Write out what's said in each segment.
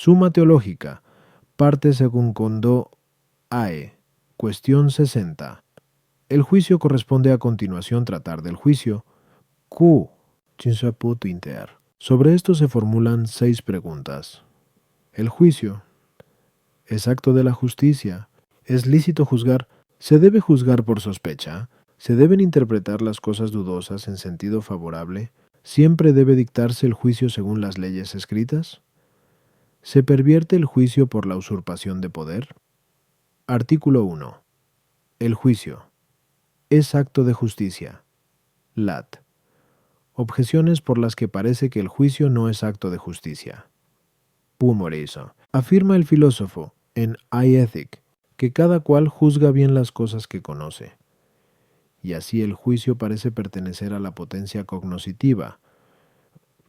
Suma teológica, parte según Kondo Ae, cuestión 60. El juicio corresponde a continuación tratar del juicio. Q. Chinsuaputu inter. Sobre esto se formulan 6 preguntas. El juicio es acto de la justicia. ¿Es lícito juzgar? ¿Se debe juzgar por sospecha? ¿Se deben interpretar las cosas dudosas en sentido favorable? ¿Siempre debe dictarse el juicio según las leyes escritas? ¿Se pervierte el juicio por la usurpación de poder? Artículo 1. El juicio es acto de justicia. Lat. Objeciones por las que parece que el juicio no es acto de justicia. Pumorizo. Afirma el filósofo en iEthic que cada cual juzga bien las cosas que conoce. Y así el juicio parece pertenecer a la potencia cognoscitiva.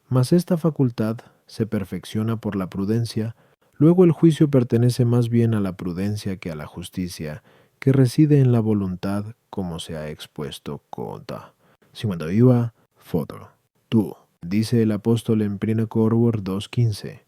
Mas esta facultad se perfecciona por la prudencia, luego el juicio pertenece más bien a la prudencia que a la justicia, que reside en la voluntad, como se ha expuesto Kota. 50 foto. Tú, dice el apóstol en 1 Corinthios 2:15.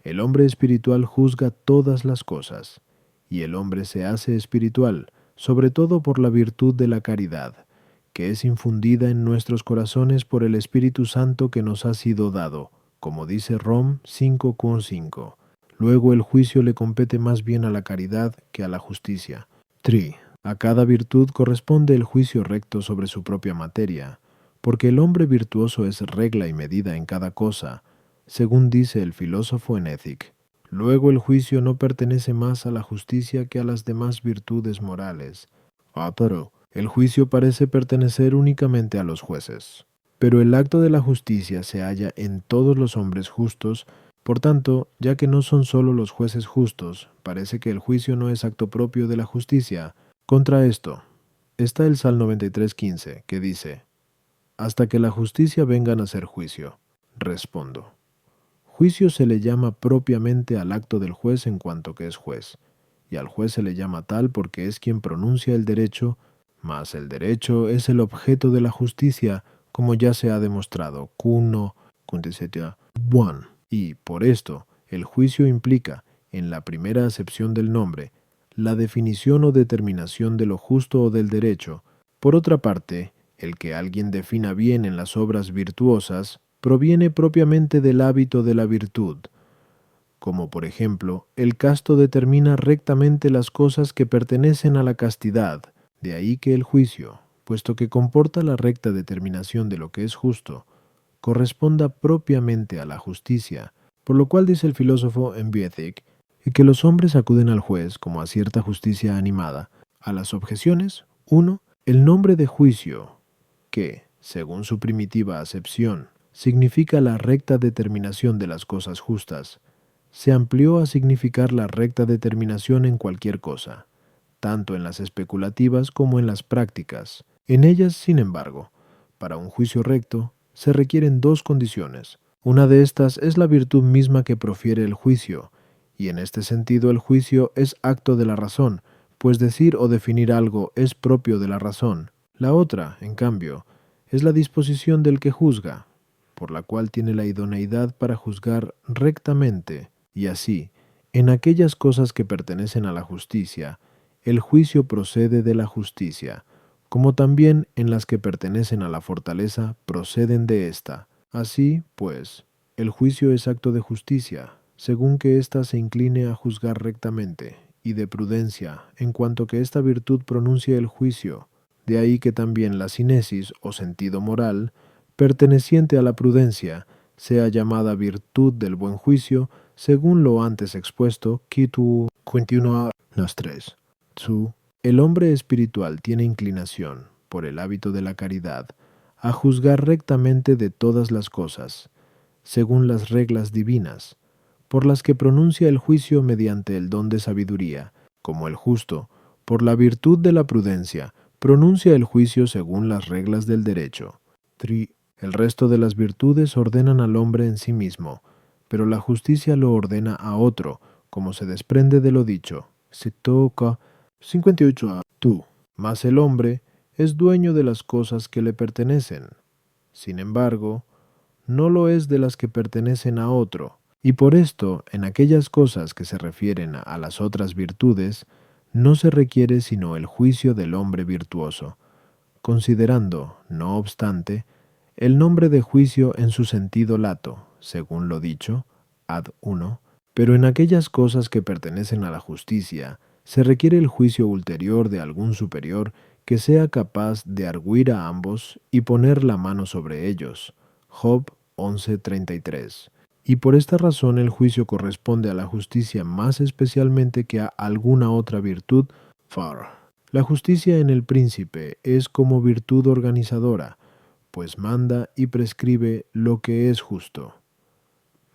El hombre espiritual juzga todas las cosas, y el hombre se hace espiritual, sobre todo por la virtud de la caridad, que es infundida en nuestros corazones por el Espíritu Santo que nos ha sido dado, como dice Rom 5:5. Luego el juicio le compete más bien a la caridad que a la justicia. 3. A cada virtud corresponde el juicio recto sobre su propia materia, porque el hombre virtuoso es regla y medida en cada cosa, según dice el filósofo en Ethic. Luego el juicio no pertenece más a la justicia que a las demás virtudes morales. Pero el juicio parece pertenecer únicamente a los jueces. Pero el acto de la justicia se halla en todos los hombres justos. Por tanto, ya que no son solo los jueces justos, parece que el juicio no es acto propio de la justicia. Contra esto está el Salmo 93:15, que dice: hasta que la justicia venga a hacer juicio. Respondo. Juicio se le llama propiamente al acto del juez en cuanto que es juez, y al juez se le llama tal porque es quien pronuncia el derecho, mas el derecho es el objeto de la justicia, como ya se ha demostrado. Q1, y por esto, el juicio implica, en la primera acepción del nombre, la definición o determinación de lo justo o del derecho. Por otra parte, el que alguien defina bien en las obras virtuosas proviene propiamente del hábito de la virtud, como por ejemplo, el casto determina rectamente las cosas que pertenecen a la castidad, de ahí que el juicio, puesto que comporta la recta determinación de lo que es justo, corresponda propiamente a la justicia, por lo cual dice el filósofo en Ethic, que los hombres acuden al juez como a cierta justicia animada. A las objeciones, 1. El nombre de juicio, que, según su primitiva acepción, significa la recta determinación de las cosas justas, se amplió a significar la recta determinación en cualquier cosa, tanto en las especulativas como en las prácticas. En ellas, sin embargo, para un juicio recto, se requieren 2 condiciones. Una de estas es la virtud misma que profiere el juicio, y en este sentido el juicio es acto de la razón, pues decir o definir algo es propio de la razón. La otra, en cambio, es la disposición del que juzga, por la cual tiene la idoneidad para juzgar rectamente, y así, en aquellas cosas que pertenecen a la justicia, el juicio procede de la justicia, como también en las que pertenecen a la fortaleza proceden de ésta. Así, pues, el juicio es acto de justicia, según que ésta se incline a juzgar rectamente, y de prudencia, en cuanto que esta virtud pronuncia el juicio. De ahí que también la sinesis, o sentido moral, perteneciente a la prudencia, sea llamada virtud del buen juicio, según lo antes expuesto, Kitu 21 las 3. El hombre espiritual tiene inclinación, por el hábito de la caridad, a juzgar rectamente de todas las cosas, según las reglas divinas, por las que pronuncia el juicio mediante el don de sabiduría, como el justo, por la virtud de la prudencia, pronuncia el juicio según las reglas del derecho. El resto de las virtudes ordenan al hombre en sí mismo, pero la justicia lo ordena a otro, como se desprende de lo dicho. Se toca 58 a tú, mas el hombre es dueño de las cosas que le pertenecen. Sin embargo, no lo es de las que pertenecen a otro. Y por esto, en aquellas cosas que se refieren a las otras virtudes, no se requiere sino el juicio del hombre virtuoso, considerando, no obstante, el nombre de juicio en su sentido lato, según lo dicho, ad 1, pero en aquellas cosas que pertenecen a la justicia, se requiere el juicio ulterior de algún superior que sea capaz de arguir a ambos y poner la mano sobre ellos. Job 11:33. Y por esta razón el juicio corresponde a la justicia más especialmente que a alguna otra virtud. Far. La justicia en el príncipe es como virtud organizadora, pues manda y prescribe lo que es justo.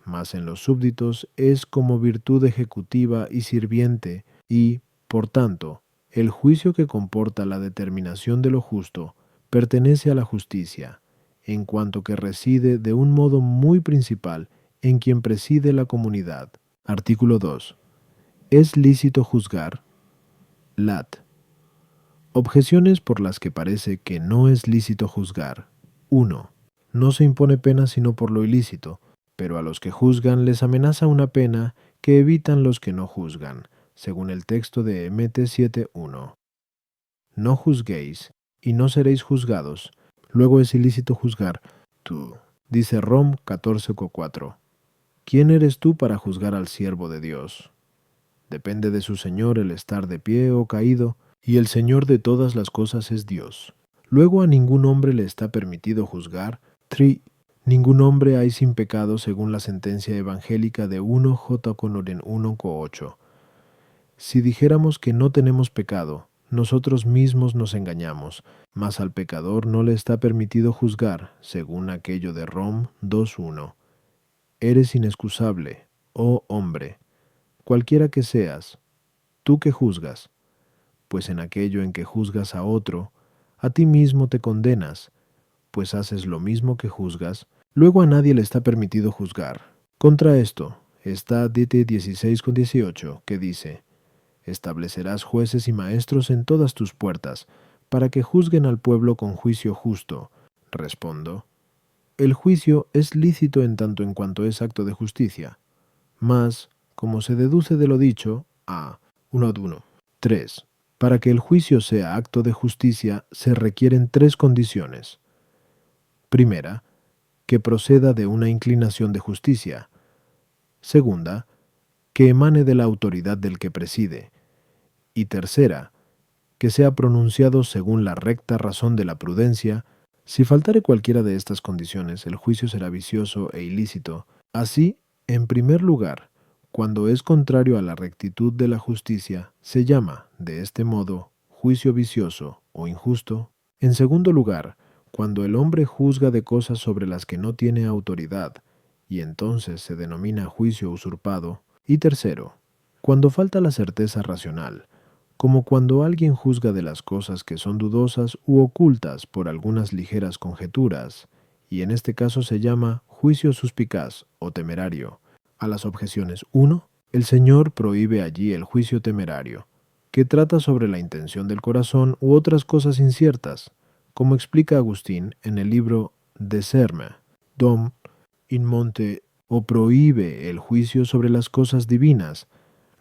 Mas en los súbditos es como virtud ejecutiva y sirviente, y, por tanto, el juicio que comporta la determinación de lo justo pertenece a la justicia, en cuanto que reside de un modo muy principal en quien preside la comunidad. Artículo 2. ¿Es lícito juzgar? Lat. Objeciones por las que parece que no es lícito juzgar. 1. No se impone pena sino por lo ilícito, pero a los que juzgan les amenaza una pena que evitan los que no juzgan, según el texto de Mt 7:1. No juzguéis, y no seréis juzgados. Luego es ilícito juzgar. Tú. Dice Rom 14:4. ¿Quién eres tú para juzgar al siervo de Dios? Depende de su Señor el estar de pie o caído, y el Señor de todas las cosas es Dios. Luego a ningún hombre le está permitido juzgar. Ningún hombre hay sin pecado según la sentencia evangélica de 1 J. Conoren 1:8. Si dijéramos que no tenemos pecado, nosotros mismos nos engañamos, mas al pecador no le está permitido juzgar, según aquello de Rom 2:1. Eres inexcusable, oh hombre, cualquiera que seas, tú que juzgas, pues en aquello en que juzgas a otro, a ti mismo te condenas, pues haces lo mismo que juzgas. Luego a nadie le está permitido juzgar. Contra esto está Dite 16:18, que dice: establecerás jueces y maestros en todas tus puertas, para que juzguen al pueblo con juicio justo. Respondo: el juicio es lícito en tanto en cuanto es acto de justicia. Mas, como se deduce de lo dicho, a 1:1. 3. Para que el juicio sea acto de justicia se requieren tres condiciones. Primera, que proceda de una inclinación de justicia. Segunda, que emane de la autoridad del que preside. Y tercera, que sea pronunciado según la recta razón de la prudencia. Si faltare cualquiera de estas condiciones, el juicio será vicioso e ilícito. Así, en primer lugar, cuando es contrario a la rectitud de la justicia, se llama, de este modo, juicio vicioso o injusto. En segundo lugar, cuando el hombre juzga de cosas sobre las que no tiene autoridad, y entonces se denomina juicio usurpado. Y tercero, cuando falta la certeza racional, como cuando alguien juzga de las cosas que son dudosas u ocultas por algunas ligeras conjeturas, y en este caso se llama juicio suspicaz o temerario. A las objeciones 1, el Señor prohíbe allí el juicio temerario, que trata sobre la intención del corazón u otras cosas inciertas, como explica Agustín en el libro De Serme, Dom in Monte, o prohíbe el juicio sobre las cosas divinas,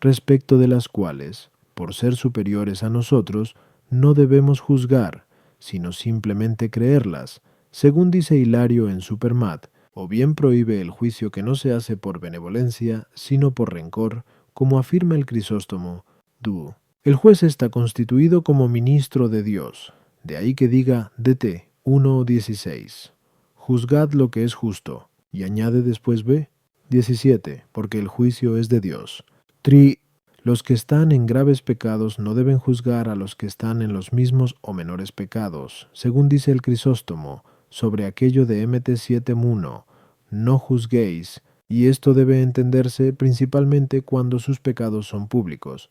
respecto de las cuales, por ser superiores a nosotros, no debemos juzgar, sino simplemente creerlas, según dice Hilario en Supermat, o bien prohíbe el juicio que no se hace por benevolencia, sino por rencor, como afirma el Crisóstomo, Du. El juez está constituido como ministro de Dios, de ahí que diga DT 1:16. Juzgad lo que es justo, y añade después B. 17. Porque el juicio es de Dios. Los que están en graves pecados no deben juzgar a los que están en los mismos o menores pecados, según dice el Crisóstomo, sobre aquello de Mt 7:1, no juzguéis, y esto debe entenderse principalmente cuando sus pecados son públicos,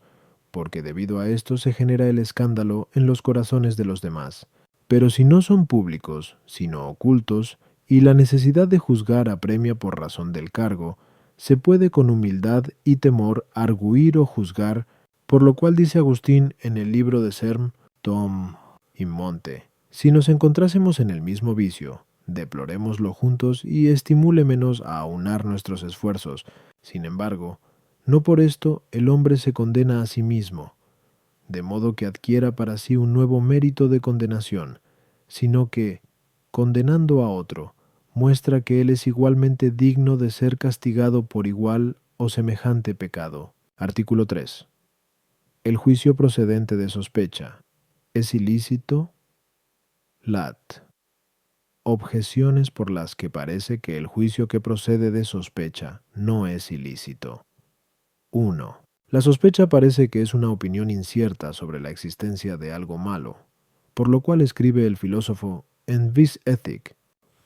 porque debido a esto se genera el escándalo en los corazones de los demás. Pero si no son públicos, sino ocultos, y la necesidad de juzgar apremia por razón del cargo, se puede con humildad y temor arguir o juzgar, por lo cual dice Agustín en el libro de Serm, Tom y Monte: si nos encontrásemos en el mismo vicio, Deplorémoslo juntos y estimulémonos a aunar nuestros esfuerzos. Sin embargo, no por esto el hombre se condena a sí mismo, de modo que adquiera para sí un nuevo mérito de condenación, sino que, condenando a otro, muestra que él es igualmente digno de ser castigado por igual o semejante pecado. Artículo 3. El juicio procedente de sospecha es ilícito. Lat. Objeciones por las que parece que el juicio que procede de sospecha no es ilícito. 1. La sospecha parece que es una opinión incierta sobre la existencia de algo malo, por lo cual escribe el filósofo en Vis Ethic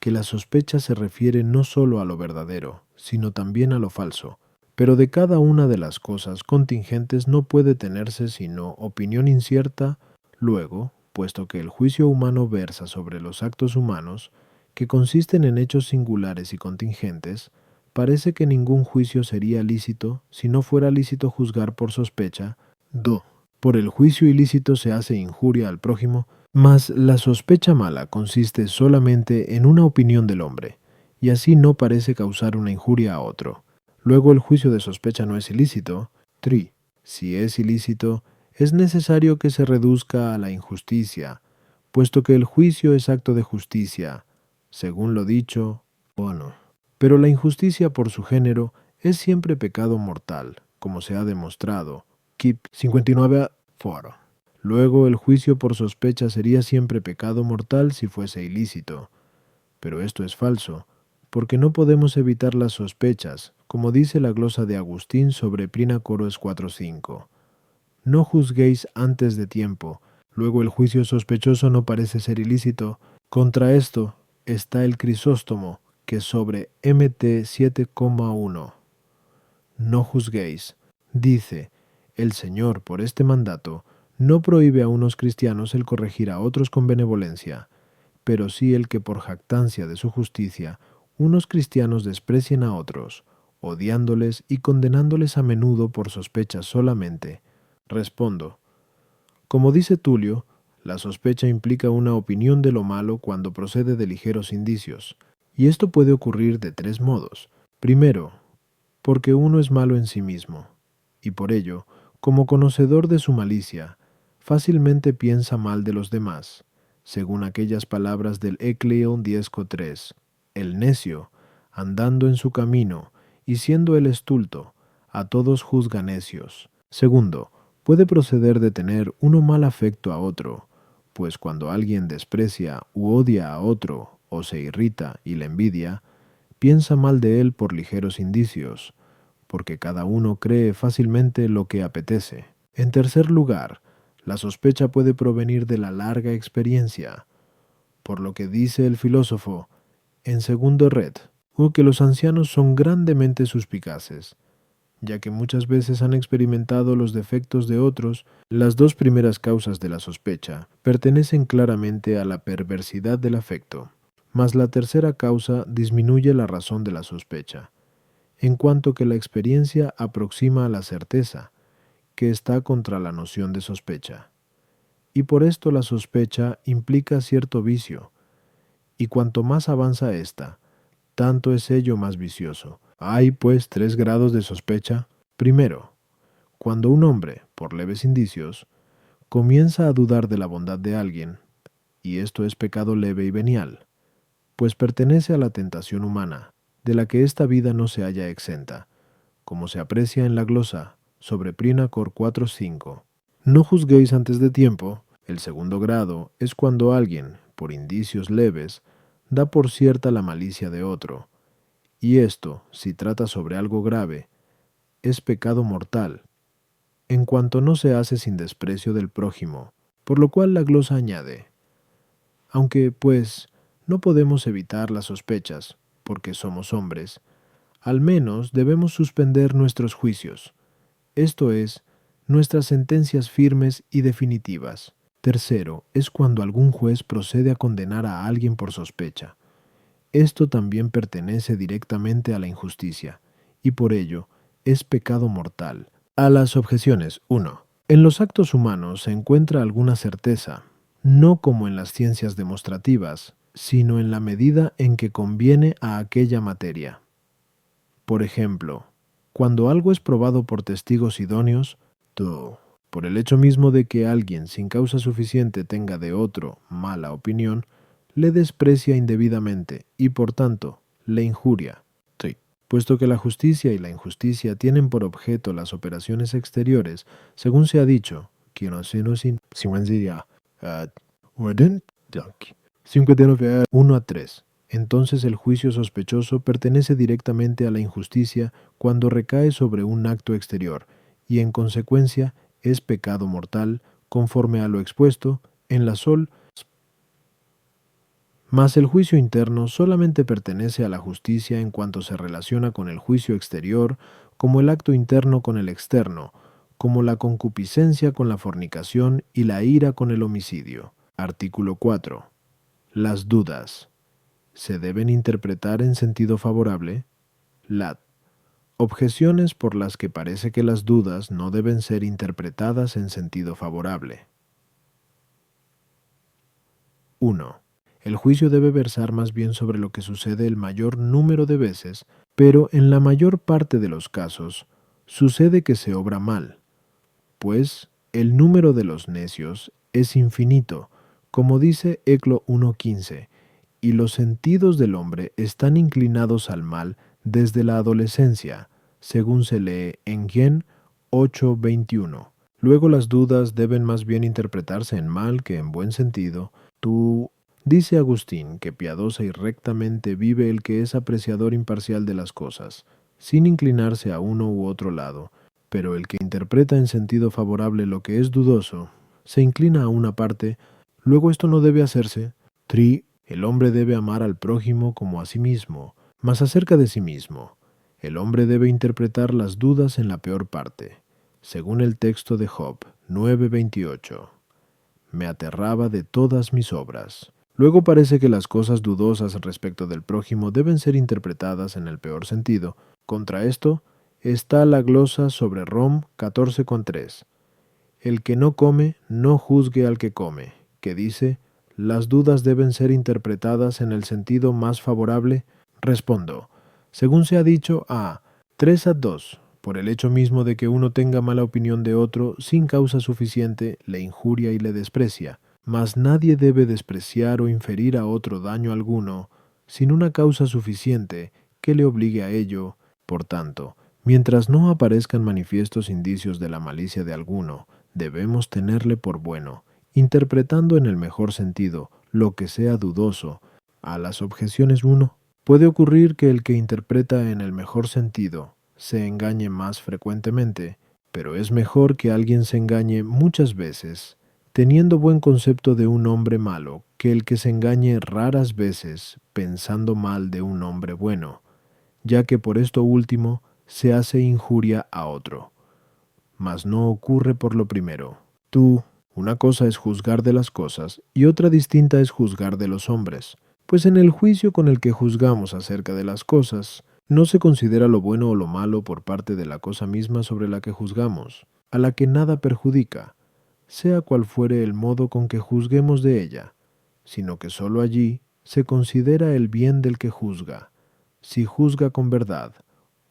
que la sospecha se refiere no solo a lo verdadero, sino también a lo falso, pero de cada una de las cosas contingentes no puede tenerse sino opinión incierta. Luego, puesto que el juicio humano versa sobre los actos humanos, que consisten en hechos singulares y contingentes, parece que ningún juicio sería lícito si no fuera lícito juzgar por sospecha. 2. Por el juicio ilícito se hace injuria al prójimo, mas la sospecha mala consiste solamente en una opinión del hombre, y así no parece causar una injuria a otro. Luego el juicio de sospecha no es ilícito. 3. Si es ilícito, es necesario que se reduzca a la injusticia, puesto que el juicio es acto de justicia, según lo dicho, bueno. Pero la injusticia por su género es siempre pecado mortal, como se ha demostrado. Kip 59 foro. Luego el juicio por sospecha sería siempre pecado mortal si fuese ilícito. Pero esto es falso, porque no podemos evitar las sospechas, como dice la glosa de Agustín sobre Prina Coroes 4.5. No juzguéis antes de tiempo. Luego el juicio sospechoso no parece ser ilícito. Contra esto está el Crisóstomo, que sobre MT 7,1. No juzguéis. Dice, el Señor por este mandato no prohíbe a unos cristianos el corregir a otros con benevolencia, pero sí el que por jactancia de su justicia unos cristianos desprecien a otros, odiándoles y condenándoles a menudo por sospechas solamente. Respondo, como dice Tulio, la sospecha implica una opinión de lo malo cuando procede de ligeros indicios, y esto puede ocurrir de 3 modos. Primero, porque uno es malo en sí mismo, y por ello, como conocedor de su malicia, fácilmente piensa mal de los demás, según aquellas palabras del Ecleon 10.3. El necio, andando en su camino, y siendo el estulto, a todos juzga necios. Segundo, puede proceder de tener uno mal afecto a otro, pues cuando alguien desprecia u odia a otro, o se irrita y le envidia, piensa mal de él por ligeros indicios, porque cada uno cree fácilmente lo que apetece. En tercer lugar, la sospecha puede provenir de la larga experiencia, por lo que dice el filósofo, en segundo red, que los ancianos son grandemente suspicaces, ya que muchas veces han experimentado los defectos de otros. Las 2 primeras causas de la sospecha pertenecen claramente a la perversidad del afecto, mas la tercera causa disminuye la razón de la sospecha, en cuanto que la experiencia aproxima a la certeza, que está contra la noción de sospecha. Y por esto la sospecha implica cierto vicio, y cuanto más avanza ésta, tanto es ello más vicioso. Hay, pues, 3 grados de sospecha. Primero, cuando un hombre, por leves indicios, comienza a dudar de la bondad de alguien, y esto es pecado leve y venial, pues pertenece a la tentación humana, de la que esta vida no se halla exenta, como se aprecia en la glosa sobre Prina Cor 4.5. No juzguéis antes de tiempo. El segundo grado es cuando alguien, por indicios leves, da por cierta la malicia de otro, y esto, si trata sobre algo grave, es pecado mortal, en cuanto no se hace sin desprecio del prójimo, por lo cual la glosa añade, aunque, pues, no podemos evitar las sospechas, porque somos hombres, al menos debemos suspender nuestros juicios, esto es, nuestras sentencias firmes y definitivas. Tercero, es cuando algún juez procede a condenar a alguien por sospecha. Esto también pertenece directamente a la injusticia, y por ello es pecado mortal. A las objeciones. 1. En los actos humanos se encuentra alguna certeza, no como en las ciencias demostrativas, sino en la medida en que conviene a aquella materia. Por ejemplo, cuando algo es probado por testigos idóneos, tú, por el hecho mismo de que alguien sin causa suficiente tenga de otro mala opinión, le desprecia indebidamente y por tanto le injuria. Sí. Puesto que la justicia y la injusticia tienen por objeto las operaciones exteriores, según se ha dicho, 1 a 3. Entonces el juicio sospechoso pertenece directamente a la injusticia cuando recae sobre un acto exterior, y en consecuencia es pecado mortal, conforme a lo expuesto en la sol. Mas el juicio interno solamente pertenece a la justicia en cuanto se relaciona con el juicio exterior, como el acto interno con el externo, como la concupiscencia con la fornicación y la ira con el homicidio. Artículo 4. Las dudas se deben interpretar en sentido favorable. Lat. Objeciones por las que parece que las dudas no deben ser interpretadas en sentido favorable. 1. El juicio debe versar más bien sobre lo que sucede el mayor número de veces, pero en la mayor parte de los casos sucede que se obra mal, pues el número de los necios es infinito, como dice Eclo 1.15, y los sentidos del hombre están inclinados al mal desde la adolescencia, según se lee en Gen 8.21. Luego las dudas deben más bien interpretarse en mal que en buen sentido. Dice Agustín que piadosa y rectamente vive el que es apreciador imparcial de las cosas, sin inclinarse a uno u otro lado, pero el que interpreta en sentido favorable lo que es dudoso, se inclina a una parte. Luego esto no debe hacerse. El hombre debe amar al prójimo como a sí mismo, mas acerca de sí mismo, el hombre debe interpretar las dudas en la peor parte, según el texto de Job 9:28. Me aterraba de todas mis obras. Luego parece que las cosas dudosas respecto del prójimo deben ser interpretadas en el peor sentido. Contra esto está la glosa sobre Rom 14:3. El que no come, no juzgue al que come, que dice, las dudas deben ser interpretadas en el sentido más favorable. Respondo, según se ha dicho a 3:2, por el hecho mismo de que uno tenga mala opinión de otro sin causa suficiente, le injuria y le desprecia. Mas nadie debe despreciar o inferir a otro daño alguno sin una causa suficiente que le obligue a ello. Por tanto, mientras no aparezcan manifiestos indicios de la malicia de alguno, debemos tenerle por bueno, interpretando en el mejor sentido lo que sea dudoso. A las objeciones 1. Puede ocurrir que el que interpreta en el mejor sentido se engañe más frecuentemente, pero es mejor que alguien se engañe muchas veces, teniendo buen concepto de un hombre malo, que el que se engañe raras veces pensando mal de un hombre bueno, ya que por esto último se hace injuria a otro. Mas no ocurre por lo primero. Una cosa es juzgar de las cosas y otra distinta es juzgar de los hombres, pues en el juicio con el que juzgamos acerca de las cosas, no se considera lo bueno o lo malo por parte de la cosa misma sobre la que juzgamos, a la que nada perjudica, sea cual fuere el modo con que juzguemos de ella, sino que sólo allí se considera el bien del que juzga, si juzga con verdad,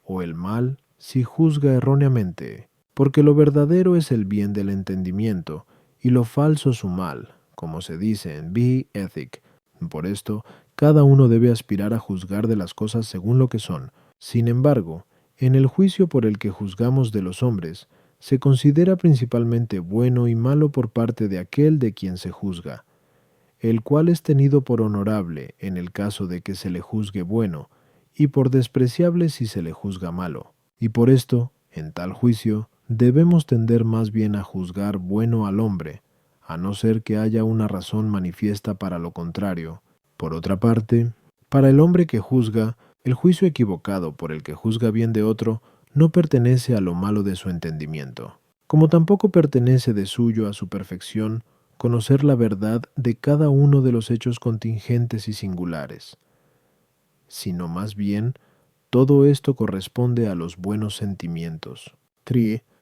o el mal si juzga erróneamente, porque lo verdadero es el bien del entendimiento, y lo falso su mal, como se dice en B. Ethic. Por esto, cada uno debe aspirar a juzgar de las cosas según lo que son. Sin embargo, en el juicio por el que juzgamos de los hombres, se considera principalmente bueno y malo por parte de aquel de quien se juzga, el cual es tenido por honorable en el caso de que se le juzgue bueno, y por despreciable si se le juzga malo. Y por esto, en tal juicio, debemos tender más bien a juzgar bueno al hombre, a no ser que haya una razón manifiesta para lo contrario. Por otra parte, para el hombre que juzga, el juicio equivocado por el que juzga bien de otro no pertenece a lo malo de su entendimiento, como tampoco pertenece de suyo a su perfección conocer la verdad de cada uno de los hechos contingentes y singulares, sino más bien todo esto corresponde a los buenos sentimientos.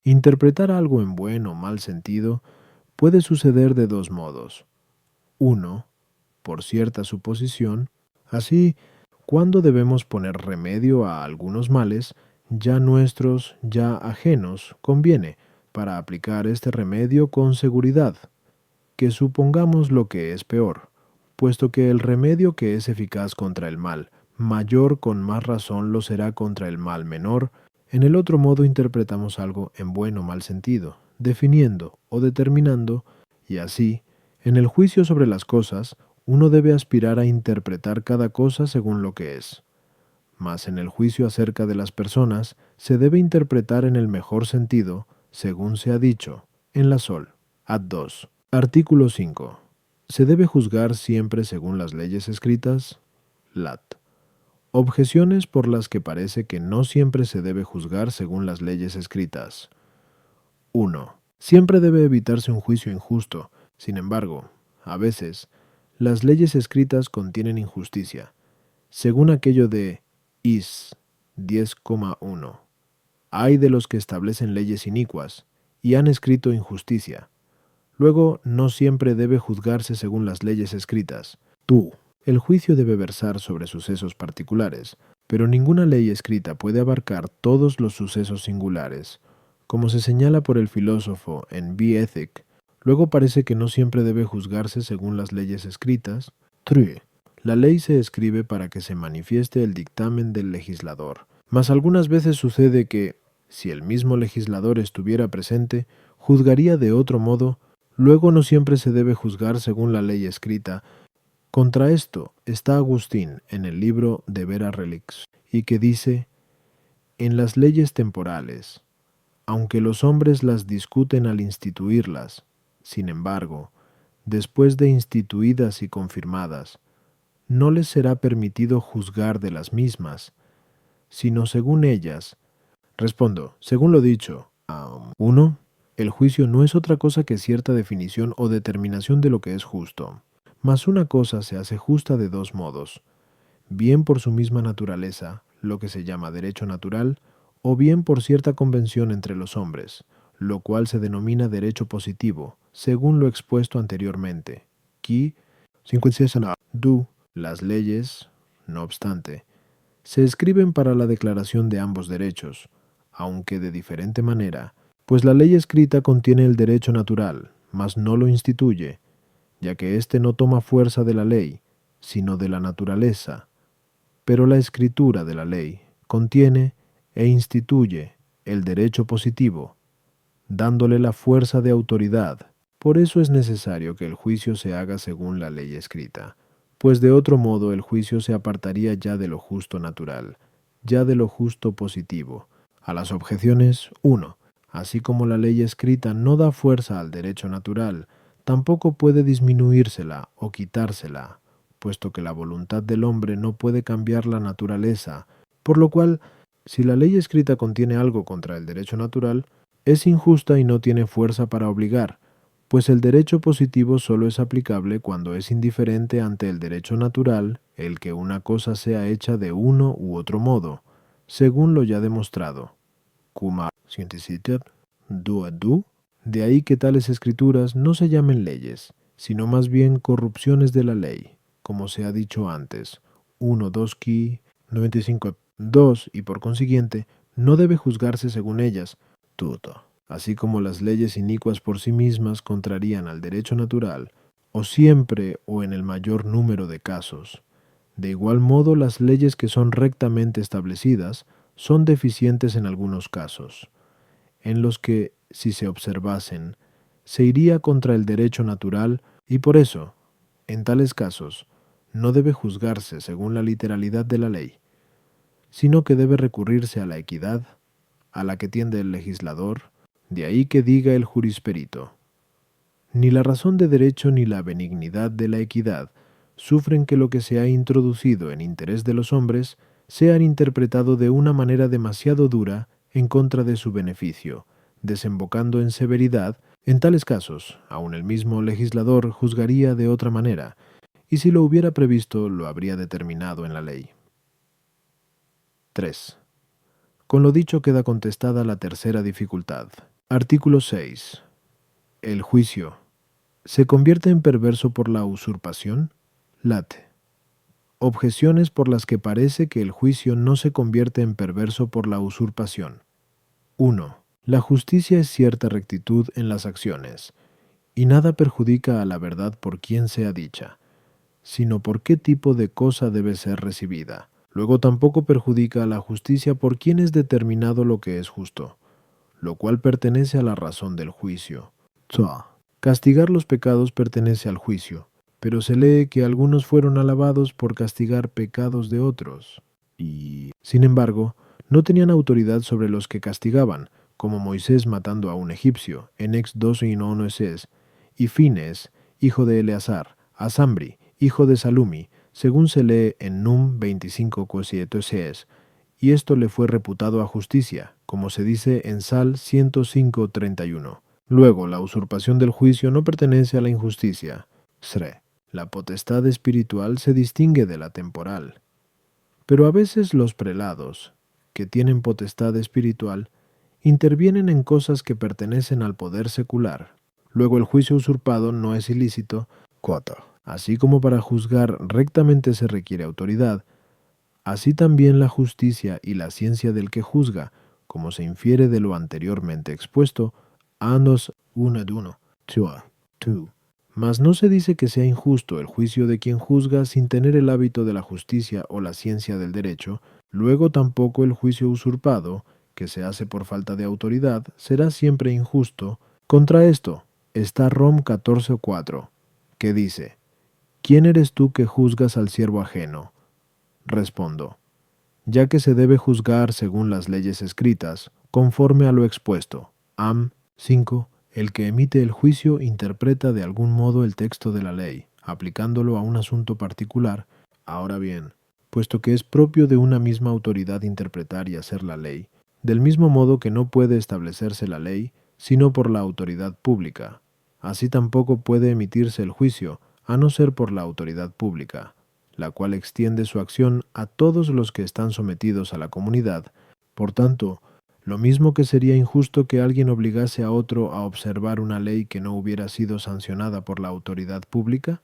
Interpretar algo en buen o mal sentido puede suceder de dos modos. 1. por cierta suposición. Así, cuando debemos poner remedio a algunos males, ya nuestros, ya ajenos, conviene, para aplicar este remedio con seguridad, que supongamos lo que es peor, puesto que el remedio que es eficaz contra el mal mayor con más razón lo será contra el mal menor. En el otro modo interpretamos algo en buen o mal sentido, definiendo o determinando, y así, en el juicio sobre las cosas, uno debe aspirar a interpretar cada cosa según lo que es. Mas en el juicio acerca de las personas, se debe interpretar en el mejor sentido, según se ha dicho, en la Sol. Ad 2. Artículo 5. ¿Se debe juzgar siempre según las leyes escritas? Lat. Objeciones por las que parece que no siempre se debe juzgar según las leyes escritas. 1. Siempre debe evitarse un juicio injusto. Sin embargo, a veces, las leyes escritas contienen injusticia. Según aquello de Is 10,1. Hay de los que establecen leyes inicuas y han escrito injusticia. Luego, no siempre debe juzgarse según las leyes escritas. Tú. El juicio debe versar sobre sucesos particulares, pero ninguna ley escrita puede abarcar todos los sucesos singulares. Como se señala por el filósofo en Ethic, luego parece que no siempre debe juzgarse según las leyes escritas. 3. La ley se escribe para que se manifieste el dictamen del legislador, mas algunas veces sucede que, si el mismo legislador estuviera presente, juzgaría de otro modo. Luego no siempre se debe juzgar según la ley escrita. Contra esto está Agustín en el libro De Vera Relix, y que dice: en las leyes temporales, aunque los hombres las discuten al instituirlas, sin embargo, después de instituidas y confirmadas, no les será permitido juzgar de las mismas, sino según ellas. Respondo, según lo dicho, 1. El juicio no es otra cosa que cierta definición o determinación de lo que es justo. Mas una cosa se hace justa de dos modos, bien por su misma naturaleza, lo que se llama derecho natural, o bien por cierta convención entre los hombres, lo cual se denomina derecho positivo, según lo expuesto anteriormente. Qui, 56 du, las leyes, no obstante, se escriben para la declaración de ambos derechos, aunque de diferente manera, pues la ley escrita contiene el derecho natural, mas no lo instituye, ya que éste no toma fuerza de la ley, sino de la naturaleza. Pero la escritura de la ley contiene e instituye el derecho positivo, dándole la fuerza de autoridad. Por eso es necesario que el juicio se haga según la ley escrita, pues de otro modo el juicio se apartaría ya de lo justo natural, ya de lo justo positivo. A las objeciones, 1. Así como la ley escrita no da fuerza al derecho natural, tampoco puede disminuírsela o quitársela, puesto que la voluntad del hombre no puede cambiar la naturaleza, por lo cual, si la ley escrita contiene algo contra el derecho natural, es injusta y no tiene fuerza para obligar, pues el derecho positivo solo es aplicable cuando es indiferente ante el derecho natural el que una cosa sea hecha de uno u otro modo, según lo ya demostrado. Kumar, du. De ahí que tales escrituras no se llamen leyes, sino más bien corrupciones de la ley, como se ha dicho antes, 1-2 Ki 95-2, y por consiguiente no debe juzgarse según ellas, tuto. Así como las leyes inicuas por sí mismas contrarían al derecho natural, o siempre o en el mayor número de casos. De igual modo, las leyes que son rectamente establecidas son deficientes en algunos casos, en los que, si se observasen, se iría contra el derecho natural, y por eso, en tales casos, no debe juzgarse según la literalidad de la ley, sino que debe recurrirse a la equidad, a la que tiende el legislador. De ahí que diga el jurisperito: ni la razón de derecho ni la benignidad de la equidad sufren que lo que se ha introducido en interés de los hombres sea interpretado de una manera demasiado dura en contra de su beneficio, desembocando en severidad. En tales casos, aun el mismo legislador juzgaría de otra manera, y si lo hubiera previsto, lo habría determinado en la ley. 3. Con lo dicho queda contestada la tercera dificultad. Artículo 6. El juicio ¿se convierte en perverso por la usurpación? Late. Objeciones por las que parece que el juicio no se convierte en perverso por la usurpación. 1. La justicia es cierta rectitud en las acciones, y nada perjudica a la verdad por quien sea dicha, sino por qué tipo de cosa debe ser recibida. Luego tampoco perjudica a la justicia por quien es determinado lo que es justo, lo cual pertenece a la razón del juicio. 2. Castigar los pecados pertenece al juicio, pero se lee que algunos fueron alabados por castigar pecados de otros, y, sin embargo, no tenían autoridad sobre los que castigaban, como Moisés matando a un egipcio, en Ex 2:1 y Fines, hijo de Eleazar, a Samri, hijo de Salumi, según se lee en Num 25:7, y esto le fue reputado a justicia, como se dice en Sal 105:31. Luego, la usurpación del juicio no pertenece a la injusticia. 3. La potestad espiritual se distingue de la temporal. Pero a veces los prelados, que tienen potestad espiritual, intervienen en cosas que pertenecen al poder secular. Luego el juicio usurpado no es ilícito. 4. Así como para juzgar rectamente se requiere autoridad, así también la justicia y la ciencia del que juzga, como se infiere de lo anteriormente expuesto, Anos 1:1. 2. Mas no se dice que sea injusto el juicio de quien juzga sin tener el hábito de la justicia o la ciencia del derecho, luego tampoco el juicio usurpado, que se hace por falta de autoridad, será siempre injusto. Contra esto está Rom 14:4, que dice: ¿Quién eres tú que juzgas al siervo ajeno? Respondo: ya que se debe juzgar según las leyes escritas, conforme a lo expuesto. Am 5. El que emite el juicio interpreta de algún modo el texto de la ley, aplicándolo a un asunto particular. Ahora bien, puesto que es propio de una misma autoridad interpretar y hacer la ley, del mismo modo que no puede establecerse la ley, sino por la autoridad pública, así tampoco puede emitirse el juicio, a no ser por la autoridad pública, la cual extiende su acción a todos los que están sometidos a la comunidad. Por tanto, lo mismo que sería injusto que alguien obligase a otro a observar una ley que no hubiera sido sancionada por la autoridad pública,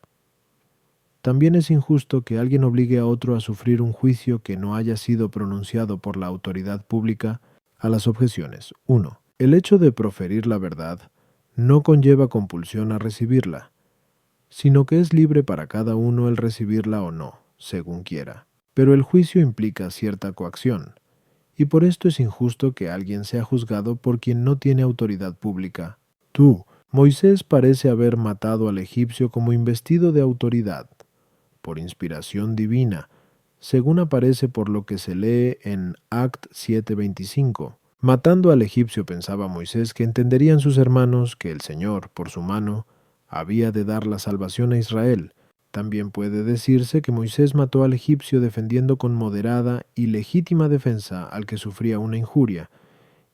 también es injusto que alguien obligue a otro a sufrir un juicio que no haya sido pronunciado por la autoridad pública. A las objeciones. 1. El hecho de proferir la verdad no conlleva compulsión a recibirla, sino que es libre para cada uno el recibirla o no, según quiera. Pero el juicio implica cierta coacción, y por esto es injusto que alguien sea juzgado por quien no tiene autoridad pública. Moisés parece haber matado al egipcio como investido de autoridad, por inspiración divina, según aparece por lo que se lee en Act 7:25. Matando al egipcio pensaba Moisés que entenderían sus hermanos que el Señor, por su mano, había de dar la salvación a Israel. También puede decirse que Moisés mató al egipcio defendiendo con moderada y legítima defensa al que sufría una injuria,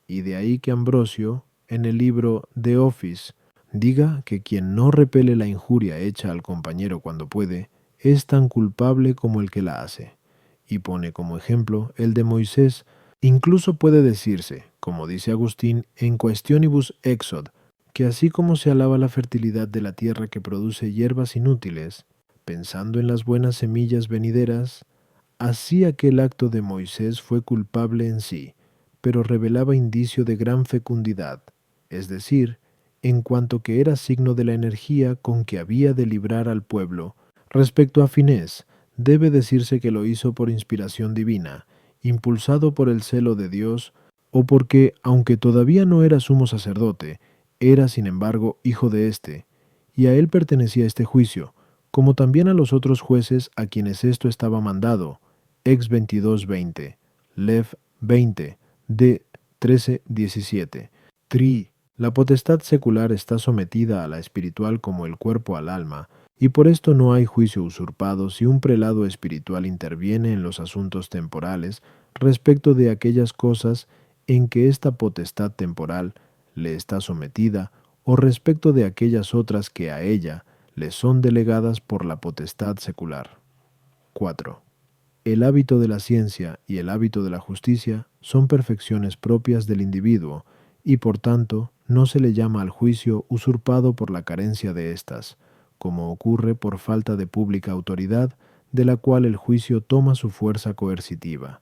y de ahí que Ambrosio, en el libro de Office, diga que quien no repele la injuria hecha al compañero cuando puede, es tan culpable como el que la hace, y pone como ejemplo el de Moisés. Incluso puede decirse, como dice Agustín en Questionibus Exod, que así como se alaba la fertilidad de la tierra que produce hierbas inútiles, pensando en las buenas semillas venideras, así aquel acto de Moisés fue culpable en sí, pero revelaba indicio de gran fecundidad, es decir, en cuanto que era signo de la energía con que había de librar al pueblo. Respecto a Finés, debe decirse que lo hizo por inspiración divina, impulsado por el celo de Dios, o porque, aunque todavía no era sumo sacerdote, era sin embargo hijo de éste, y a él pertenecía este juicio, como también a los otros jueces a quienes esto estaba mandado. Ex 22:20, Lev 20, D 13:17. La potestad secular está sometida a la espiritual como el cuerpo al alma, y por esto no hay juicio usurpado si un prelado espiritual interviene en los asuntos temporales respecto de aquellas cosas en que esta potestad temporal le está sometida, o respecto de aquellas otras que a ella le son delegadas por la potestad secular. 4. El hábito de la ciencia y el hábito de la justicia son perfecciones propias del individuo, y por tanto no se le llama al juicio usurpado por la carencia de éstas, como ocurre por falta de pública autoridad, de la cual el juicio toma su fuerza coercitiva.